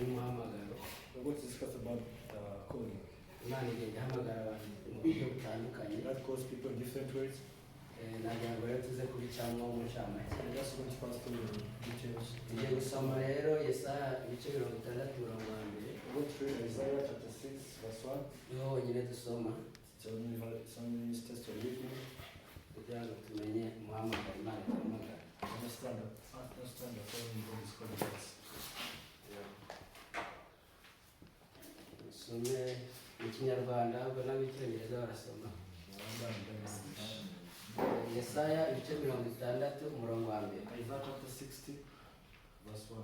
n'umuhamagaro. We're going to discuss about calling. Imana igenda ihamagara abantu mu buryo butandukanye. God calls people in different ways. Nagira ngo rero tuze kubicamo mu ncamake. And just going to pass through the details. Tugiye gusoma rero Yesaya ibice 60 umurongo wa mbere. We're going to read Isaiah chapter 6 verse 1. Niho honyine dusoma. It's only this test of reading. Kugira ngo tumenye umuhamagaro Imana ihamagara. Understand the calling God is calling us. Some Ikinyarwanda ubwo n'Icyongereza barasoma. Yesaya ibice 60 umurongo wa mbere. Isaiah chapter 60 verse 1.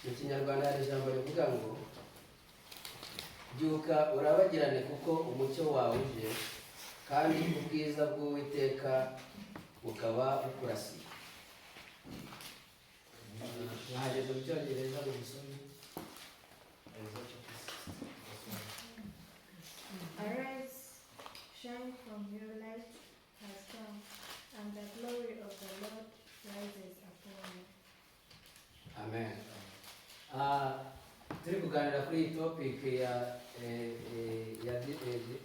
Mu Kinyarwanda hari ijambo rivuga ngo byuka urabagirane kuko umucyo wawe uje kandi ubwiza bw'Uwiteka bukaba bukurasiye. Naje mu Cyongereza ngo dusome. Arise, shine, from your light has come, and the glory of the Lord rises upon you. Amen. Turi kuganira kuri iyi topic ya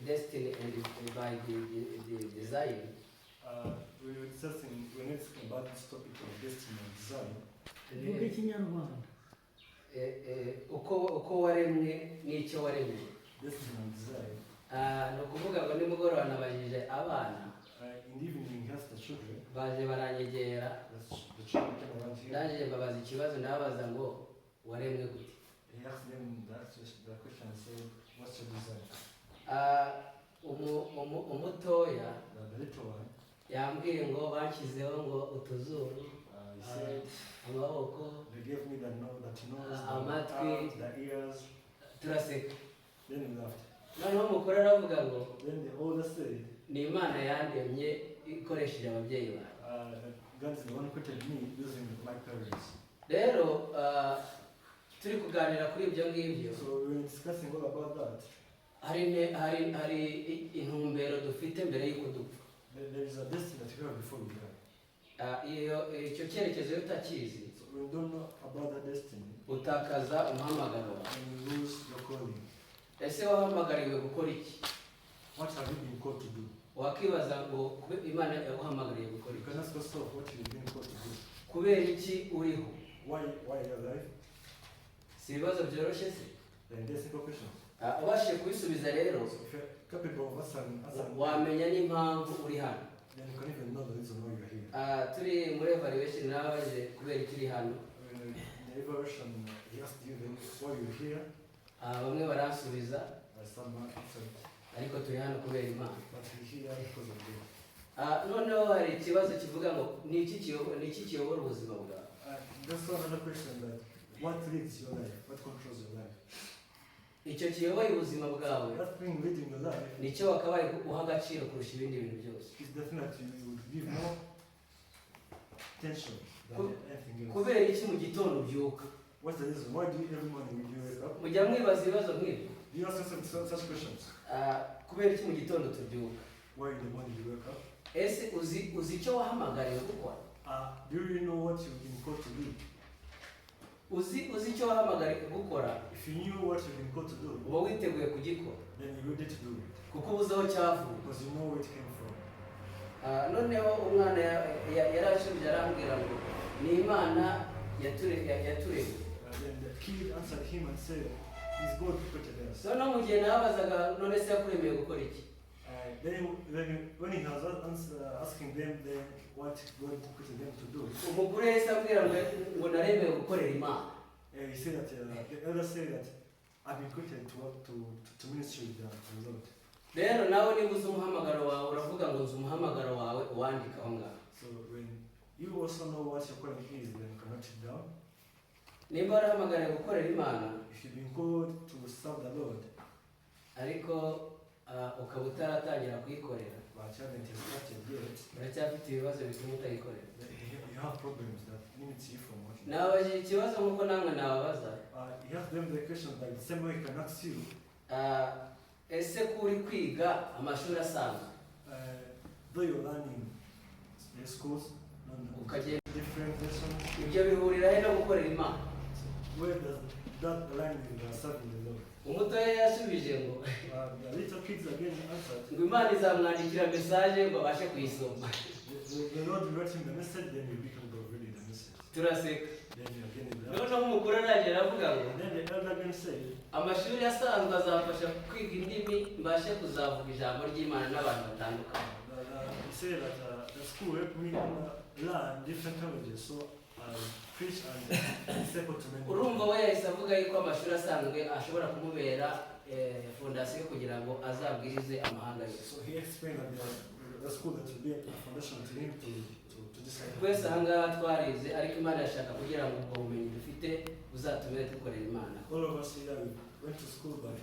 destiny and by the design. We're discussing about this topic of destiny and design. Ikinyarwanda. Uko waremwe n'icyo waremwe. Destiny and design. No kuvuga ngo nimugoroba nabajije abana. In the evening, he has the children. Baje baranyegera. The children came around here. Naje babaza ikibazo nabaza ngo waremwe gute. He asked them the question and said, "What's your design?" Umutoya. The little one. Yambwiye ngo banshyizeho ngo utuzuru. He said, amaboko. They gave me the nose, amatwi, the ears. Turaseka. Then he laughed. Noneho umukuru aravuga ngo Then the older said, ni Imana yandemye ikoresheje ababyeyi bawe. God is the one who created me using my parents. Rero turi kuganira kuri ibyo ngibyo. So we're discussing all about that. Hari intumbero dufite mbere y'uko dupfa. There is a destiny that you have before you die. Icyo cyerekezo iyo utakizi, So we don't know about that destiny. utakaza umuhamagaro wawe. And you lose your calling. Ese wahamagariwe gukora iki? What have you been called to do? Wakibaza ngo Imana yaguhamagariye gukora You iki? can ask yourself what you've been called to do. Kubera iki uriho? Why are you alive? Si ibibazo byoroshye se? Then there's simple questions. Ubashije kubisubiza rero, So if you're capable of answering, wamenya n'impamvu uri hano. then you can even know the reason why you're here. Turi muri evaluation nabaje kubera iki uri hano. In the evaluation, he asked you then why you're here. Bamwe baransubiza, Someone answered, ariko turi hano kubera Imana. but we're here because of you. Noneho hari ikibazo kivuga ngo ni iki kiyobora ubuzima bwawe? There's another question that what leads your life? What controls your life? Icyo kiyoboye ubuzima bwawe That thing leading your life nicyo wakabaye uha agaciro kurusha ibindi bintu byose. is definitely you would give more attention than anything else. Kubera iki mu gitondo ubyuka? What's the reason? Why do you every morning when you wake up? Mujya mwibaza ibibazo nk'ibi? Do you ask yourself such questions? Kubera iki mu gitondo tubyuka? Why in the morning you wake up? Ese uzi icyo wahamagariwe gukora? Do you really know what you've been called to do? Uzi icyo wahamagariwe gukora? If you knew what you've been called to do, uba witeguye kugikora. then you're ready to do it. Kuko uzi aho cyavuye. Because you know where it came from. Noneho umwana yarashubije arambwira ngo ni Imana yaturemye. Then the kid answered him and said, "Is God who created us?" Noneho mu gihe nabazaga none se yakuremeye gukora iki? Then when he was asking them then what God created them to do, Umugore yahise ambwira ngo naremewe gukorera Imana. he said that the elder said that I've been created to work to ministry with the Lord. Rero nawe niba uzi umuhamagaro wawe uravuga ngo uzi umuhamagaro wawe uwandika aho ngaho. So when you also know what your calling is, then you can write it down. Nimba warahamagariwe gukorera Imana, If you've been called to serve the Lord, ariko ukaba utaratangira kuyikorera, but you haven't started yet, uracyafite ibibazo bituma utayikorera. then you have problems that limits you from working. Nabajije ikibazo nk'uko namwe nababaza. You ask them the question like the same way he can ask you. Ese ko uri kwiga amashuri asanzwe, Though you're learning schools, ukagenda different lessons, ibyo bihurira he no gukorera Imana? Where does that align with serving the Lord? Umutoya yasubije ngo The little kids again answered. ngo Imana izamwandikira message ngo abashe kuyisoma. The Lord will write him the message, then you become reading the message. Turaseka. Then you again noneho umukuru aragera avuga ngo then the elder again say, amashuri asanzwe azafasha kwiga indimi mbashe kuzavuga ijambo ry'Imana n'abantu batandukanye. he said that the school helped me learn different languages, so I preach and disciple to many. Urumva we yahise avuga yuko amashuri asanzwe ashobora kumubera fondasiyo kugira ngo azabwirize amahanga yose. So he explained that the school that will be a foundation to him to disciple. Twese ahangaha twarize ariko Imana yashaka kugira ngo ubwo bumenyi dufite buzatumire dukorera Imana. All of us here went to school, but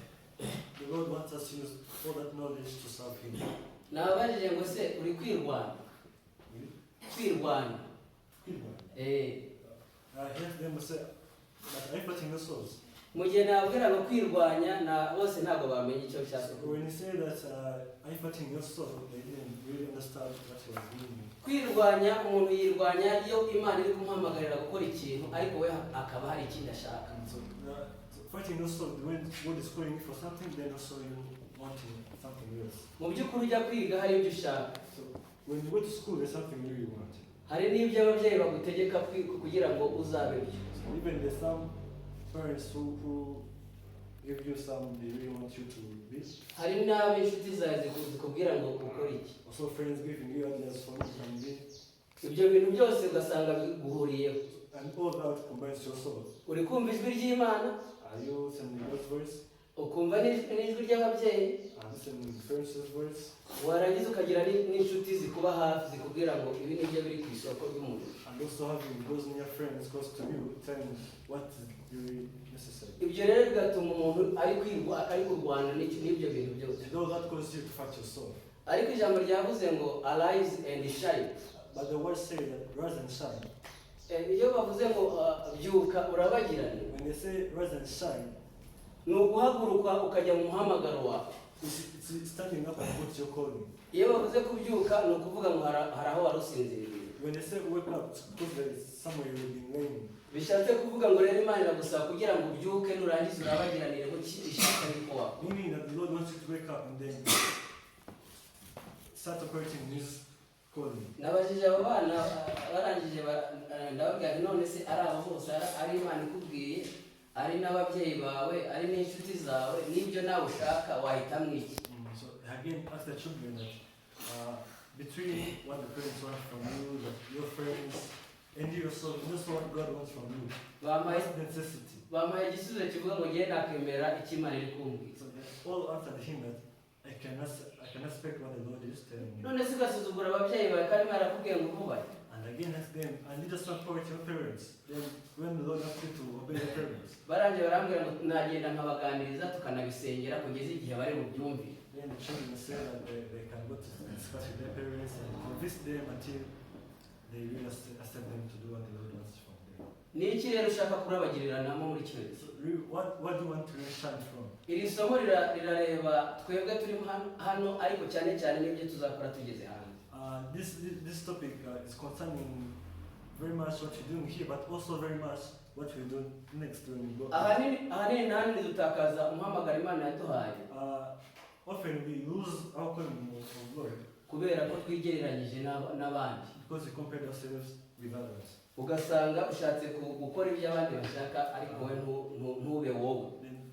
the Lord wants us to use all that knowledge to serve Him. Nabajije ngo se uri kwirwanya? Kwirwanya. I heard them say that I'm fighting the souls. Mu gihe nabwira ngo kwirwanya na bose ntabwo bamenye icyo cyase. When he said that I'm fighting your soul, they didn't really understand what he was meaning. Kwirwanya umuntu yirwanya iyo Imana iri kumuhamagarira gukora ikintu ariko we akaba hari ikindi ashaka. So fighting your soul, when God is calling you for something, then also you wanting something else. Mu by'ukuri ujya kwiga hari ibyo ushaka. So when you go to school, there's something new you want. Hari n'ibyo ababyeyi bagutegeka kugira ngo uzabe byo. So even there's some parents who give you some, they really want you to be. Hari n'abo inshuti zawe zikubwira ngo ukore iki. Also friends giving you ideas for what you can be. Ibyo bintu byose ugasanga biguhuriyeho. And all that combines your soul. Uri kumva ijwi ry'Imana? Are you listening to God's voice? Ukumva n'ijwi ry'ababyeyi? Are you listening to parents' voice? Warangiza ukagira n'inshuti zikuba hafi zikubwira ngo ibi nibyo biri ku isoko ry'umuntu. And also having those near friends close to you telling what is really necessary. Ibyo rero bigatuma umuntu ari kurwana n'ibyo bintu byose. Though that causes you to fight your soul. Ariko ijambo ryavuze ngo arise and shine. But the word says that rise and shine. Iyo bavuze ngo byuka urabagirane. When they say rise and shine, ni uguhaguruka ukajya mu muhamagaro wawe. it's standing up and what you're calling. Iyo bavuze kubyuka ni ukuvuga ngo hari aho warusinziriye. When they say wake up, it's because there is somewhere you've been laying. Bishatse kuvuga ngo rero Imana iragusaba kugira ngo ubyuke nurangiza urabagiranire ko ishaka ariko wawe. Meaning that the Lord wants you to wake up and then start operating His calling. Nabajije abo bana barangije ndababwira none se ari abo bose ari Imana ikubwiye ari n'ababyeyi bawe ari n'inshuti zawe n'ibyo nawe ushaka wahitamo iki? So again, ask the children that between what the parents want from you, your friends, and yourself, this is what God wants from you. What's the necessity? Bampaye igisubizo kivuga ngo ngiye nakemera icyo Imana iri kumbwira. So they all answered him that I cannot expect what the Lord is telling me. None se ugasuzugura ababyeyi bawe kandi barakubwiye ngo ububahe. And again ask them, and you just support your parents. Then when the Lord asks you to obey your parents. Barangije barambwira ngo nagenda nkabaganiriza tukanabisengera kugeza igihe bari mu byumvire. Then the children say that they can go to discuss with their parents and convince them until they really accept them to do what the Lord wants from them. Ni iki rero ushaka kurabagiriranamo muri kino gihe? So what do you want to shine from? Iri somo rirareba twebwe turi hano ariko cyane cyane n'ibyo tuzakora tugeze hanze. This topic is concerning very much what you're doing here, but also very much what we do next when we go. Ahanini nani dutakaza umuhamagaro Imana yaduhaye. Often we lose our calling of God. Kubera ko twigereranyije n'abandi. Because we compare ourselves with others. Ugasanga ushatse gukora ibyo abandi bashaka ariko we ntube wowe. Then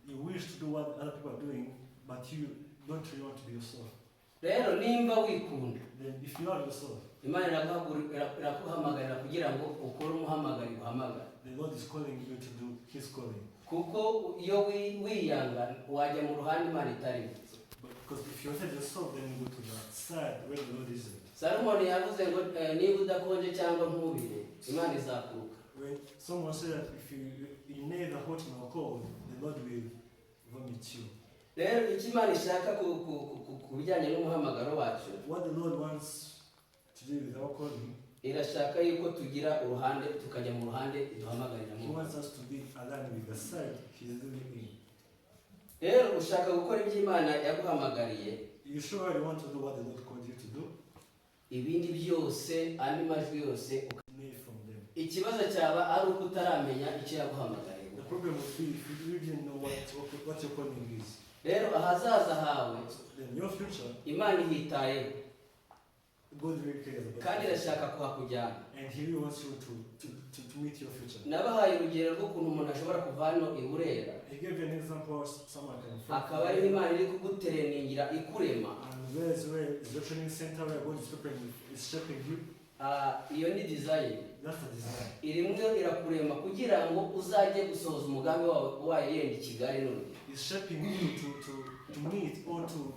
you wish to do what other people are doing, but you don't really want to be yourself. Rero nimba wikunda. Then if you love yourself, Imana iraguhamagarira kugira ngo ukore umuhamagaro uhamagara. the Lord is calling you to do His calling. Kuko iyo wiyanga wajya mu ruhande Imana itarimo. Because if you set yourself, then you go to the side where the Lord isn't. Salomon yavuze ngo niba udakonje cyangwa ntubire Imana izakuruka. When someone said that if you neither hot nor cold, the Lord will vomit you. Rero icyo Imana ishaka ku bijyanye n'umuhamagaro wacu, What the Lord wants to do with our calling, irashaka yuko tugira uruhande tukajya mu ruhande duhamagarira He mu. wants us to be aligned with the side He's living in. Rero ushaka gukora ibyo Imana yaguhamagariye, You surely want to do what the Lord called you to do? ibindi byose andi majwi yose Need from them. ikibazo cyaba ari uko utaramenya icyo yaguhamagariye. The problem would be if you didn't know what your calling is. Rero ahazaza hawe Then your future, Imana ihitayeho God really cares about kandi you. irashaka kuhakujyana. And He really wants you to meet your future. Nabahaye urugero rw'ukuntu umuntu ashobora kuva hano i Burera He gave you an example of someone can akaba ari Imana iri kugutereningira ikurema. and where is the training center where God is preparing you, is shaping you. Iyo ni design. That's the design. Irimwe irakurema kugira ngo uzajye gusohoza umugambi wawe yenda i Kigali none. It's shaping you to meet or to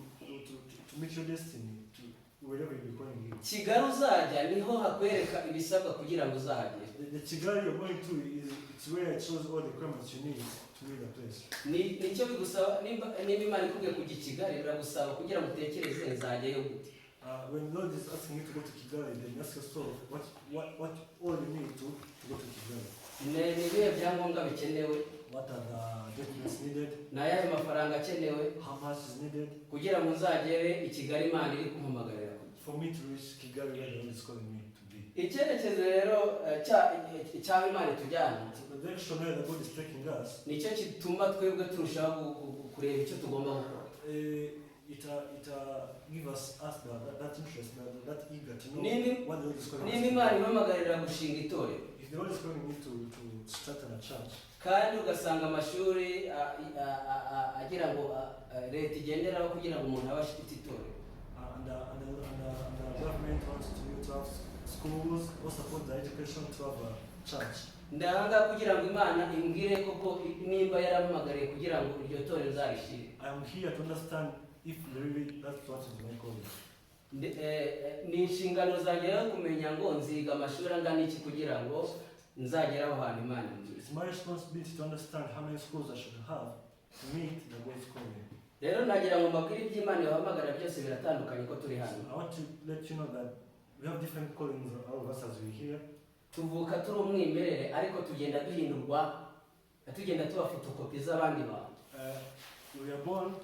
meet your destiny, to wherever you're going you. Kigali uzajya niho hakwereka ibisabwa kugira ngo uzahagere. The Kigali you're going to it's where it shows all the requirements you need to meet the place. Nicyo bigusaba nimba Imana ikubwiye kujya i Kigali biragusaba kugira ngo utekereze nzajyayo gute. When Lord is asking you to go to Kigali, then ask yourself what all you need to go to Kigali. Ni ibihe byangombwa bikenewe? What are the documents needed? Ni ayahe mafaranga akenewe How much is needed kugira ngo uzagere i Kigali Imana iri kumuhamagarira kujya? for me to reach Kigali where the Lord is calling me to be? Icyerekezo rero cy'aho Imana itujyana So the direction where the God is taking us, nicyo gituma twebwe turushaho kureba icyo tugomba gukora. it give us that interest, that eager to know Niba what the Lord is calling us niba to Imana ihamagarira gushinga itorero be. If the Lord is calling me to start a church, kandi ugasanga amashuri agira ngo leta igenderaho kugira ngo umuntu abe afite itorero, and the government wants to have schools or support the education to have a church. ndahanga kugira ngo Imana imbwire koko nimba yarampamagariye kugira ngo iryo torero nzarishire. I am here to understand if really that's what is my calling. Ni inshingano zanjye rero kumenya ngo nziga amashuri angana iki kugira ngo nzagere aho hantu Imana imbwira. It's my responsibility to understand how many schools I should have to meet the God's calling. Rero nagira ngo mbabwire iby'Imana yahamagara byose biratandukanye ko turi hano. I want to let you know that we have different callings, all of us as we're here. Tuvuka turi umwimerere ariko tugenda duhindurwa, tugenda tuba fotokopi z'abandi bantu. We are born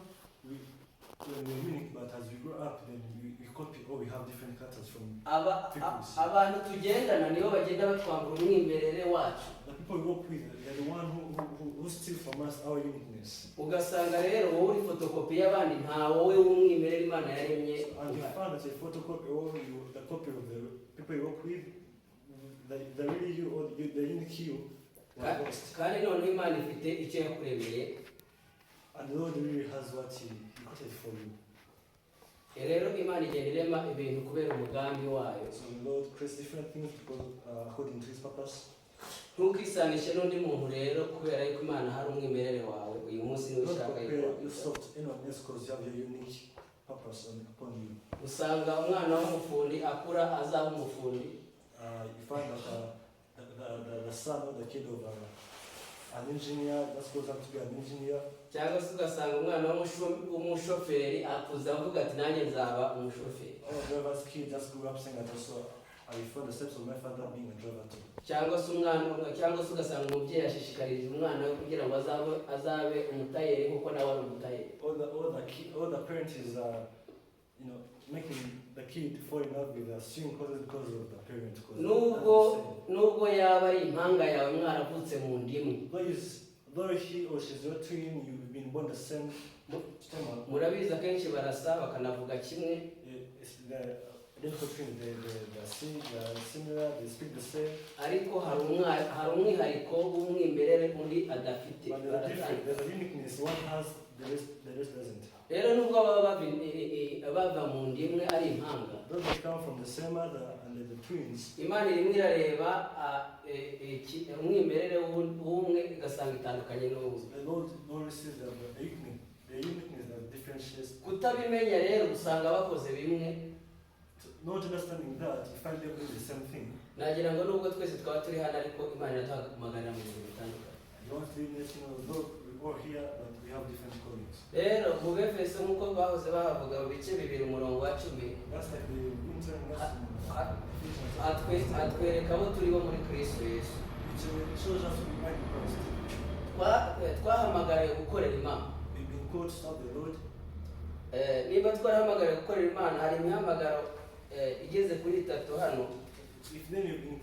when we're unique, but as we grow up, then we copy or we have different characters from people. Abantu tugendana nibo bagenda batwambura umwimerere wacu. The people we work with, they're the one who steal from us our uniqueness. Ugasanga rero wowe uri fotokopi y'abandi nta wowe w'umwimerere Imana yaremye. And you find that a photocopy or the copy of the people you work with, the really you or the unique you was lost. Kandi none Imana ifite icyo yakuremeye. And the Lord really has what He created for you. Rero Imana igenda irema ibintu kubera umugambi wayo. So the Lord creates different things because according to His purpose. Ntukisanishe n'undi muntu rero kubera yuko Imana hari umwimerere wawe uyu munsi niwe Don't ushaka compare yourself to anyone else because you have your unique purpose upon you. usanga umwana w'umufundi akura azaba umufundi. You find that the son or the kid of an engineer just goes on to be an engineer. Cyangwa se ugasanga umwana w'umushoferi akuza avuga ati nanjye nzaba umushoferi. Or a driver's kid just grew up saying that also I follow the steps of my father being a driver too. Cyangwa se ugasanga umubyeyi ashishikarije umwana we kugira ngo azabe umutayeri kuko nawe ari umutayeri. All the parents is making the kid fall in love with a swing because of the parent. Nubwo yaba ari impanga yawe mwaravutse mu ndimwe. Though he or she's your twin, you've been born the same stomach. Murabizi akenshi barasa bakanavuga kimwe. Identical twins, they're similar, they speak the same. Ariko hari umwihariko w'umwimerere undi adafite. But there's a uniqueness. One has, the rest doesn't. Rero nubwo bava mu ndimwe ari impanga. Those that come from the same mother and the twins. Imana irimo irareba umwimerere w'umwe igasanga itandukanye n'uwundi. The Lord sees the uniqueness that differentiates. Kutabimenya rero usanga bakoze bimwe. Not understanding that, you find them doing the same thing. Nagira ngo nubwo twese twaba turi hano ariko Imana iratuhamagarira mu bintu bitandukanye. I want to let you know, though we all here, but we have different callings. Rero mu Befeso nk'uko bahoze bahavuga mu bice 2 umurongo wa 10. That's like the winter atwereka abo turi bo muri Kristo Yesu. It shows us we are in Christ. Twahamagariye gukorera Imana. We've been called to serve the Lord. Niba twarahamagariye gukorera Imana hari imihamagaro igeze kuri 3 hano. If then you've been